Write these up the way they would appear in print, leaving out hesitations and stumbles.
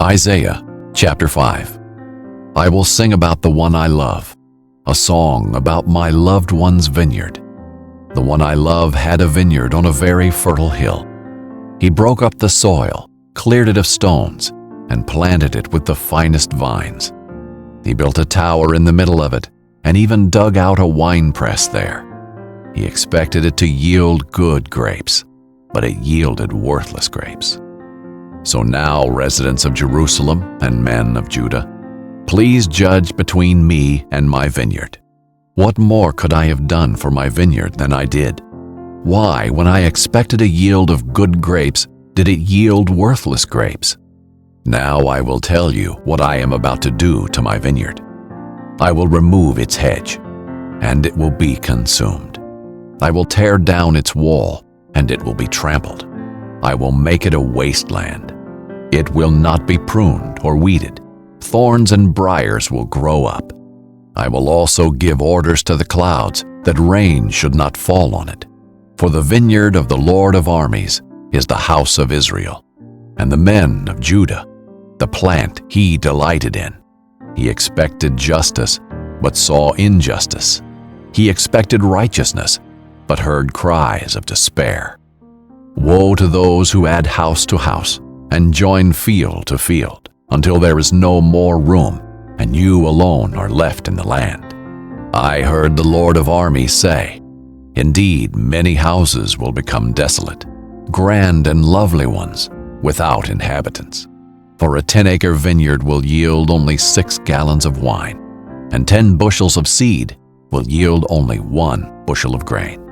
Isaiah chapter 5. I will sing about the one I love, a song about my loved one's vineyard. The one I love had a vineyard on a very fertile hill. He broke up the soil, cleared it of stones, and planted it with the finest vines. He built a tower in the middle of it, and even dug out a winepress there. He expected it to yield good grapes, but it yielded worthless grapes. So now, residents of Jerusalem and men of Judah, please judge between me and my vineyard. What more could I have done for my vineyard than I did? Why, when I expected a yield of good grapes, did it yield worthless grapes? Now I will tell you what I am about to do to my vineyard. I will remove its hedge, and it will be consumed. I will tear down its wall, and it will be trampled. I will make it a wasteland. It will not be pruned or weeded. Thorns and briars will grow up. I will also give orders to the clouds that rain should not fall on it. For the vineyard of the Lord of armies is the house of Israel, and the men of Judah, the plant he delighted in. He expected justice, but saw injustice. He expected righteousness, but heard cries of despair. Woe to those who add house to house and join field to field, until there is no more room, and you alone are left in the land. I heard the Lord of armies say, indeed, many houses will become desolate, grand and lovely ones, without inhabitants. For a 10-acre vineyard will yield only 6 gallons of wine, and 10 bushels of seed will yield only 1 bushel of grain.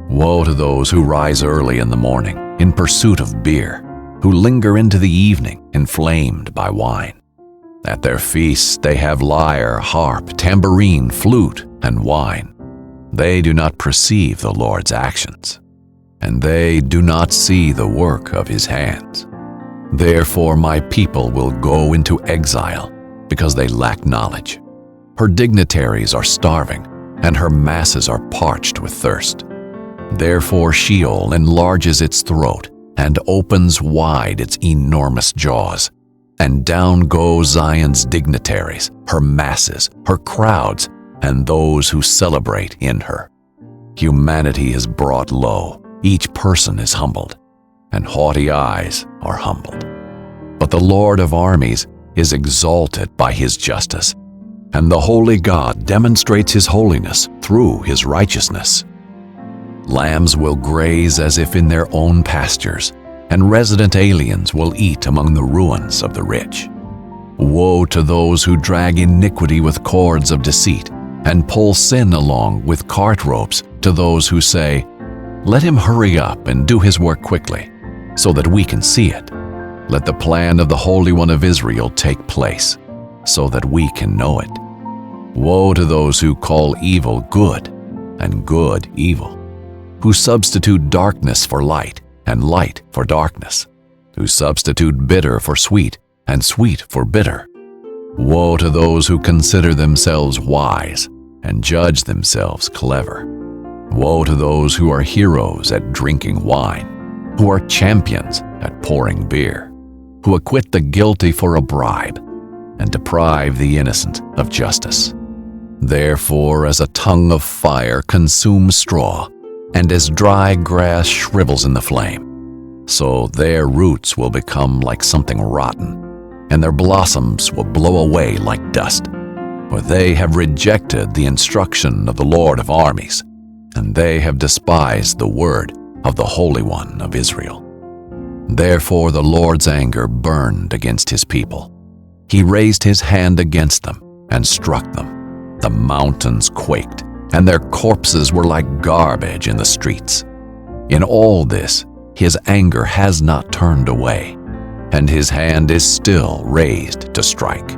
Woe to those who rise early in the morning in pursuit of beer, who linger into the evening inflamed by wine. At their feasts they have lyre, harp, tambourine, flute, and wine. They do not perceive the Lord's actions, and they do not see the work of his hands. Therefore my people will go into exile, because they lack knowledge. Her dignitaries are starving, and her masses are parched with thirst. Therefore Sheol enlarges its throat, and opens wide its enormous jaws. And down go Zion's dignitaries, her masses, her crowds, and those who celebrate in her. Humanity is brought low, each person is humbled, and haughty eyes are humbled. But the Lord of armies is exalted by his justice, and the holy God demonstrates his holiness through his righteousness. Lambs will graze as if in their own pastures, and resident aliens will eat among the ruins of the rich. Woe to those who drag iniquity with cords of deceit, and pull sin along with cart ropes, to those who say, let him hurry up and do his work quickly, so that we can see it. Let the plan of the Holy One of Israel take place, so that we can know it. Woe to those who call evil good, and good evil, who substitute darkness for light, and light for darkness, who substitute bitter for sweet, and sweet for bitter. Woe to those who consider themselves wise, and judge themselves clever. Woe to those who are heroes at drinking wine, who are champions at pouring beer, who acquit the guilty for a bribe, and deprive the innocent of justice. Therefore, as a tongue of fire consumes straw, and as dry grass shrivels in the flame, so their roots will become like something rotten, and their blossoms will blow away like dust. For they have rejected the instruction of the Lord of armies, and they have despised the word of the Holy One of Israel. Therefore the Lord's anger burned against his people. He raised his hand against them and struck them. The mountains quaked, and their corpses were like garbage in the streets. In all this, his anger has not turned away, and his hand is still raised to strike.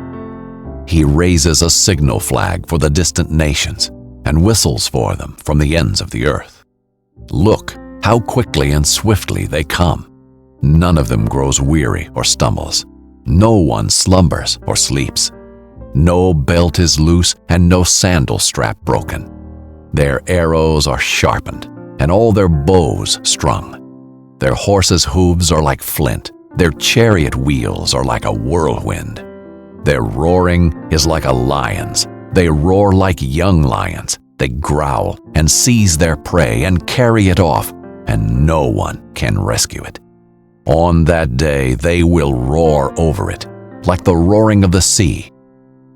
He raises a signal flag for the distant nations, and whistles for them from the ends of the earth. Look how quickly and swiftly they come. None of them grows weary or stumbles. No one slumbers or sleeps. No belt is loose, and no sandal strap broken. Their arrows are sharpened, and all their bows strung. Their horses' hooves are like flint, Their chariot wheels are like a whirlwind. Their roaring is like a lion's. They roar like young lions. They growl and seize their prey and carry it off, and no one can rescue it. On that day they will roar over it, like the roaring of the sea.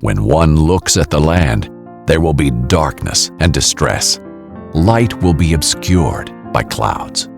When one looks at the land, there will be darkness and distress. Light will be obscured by clouds.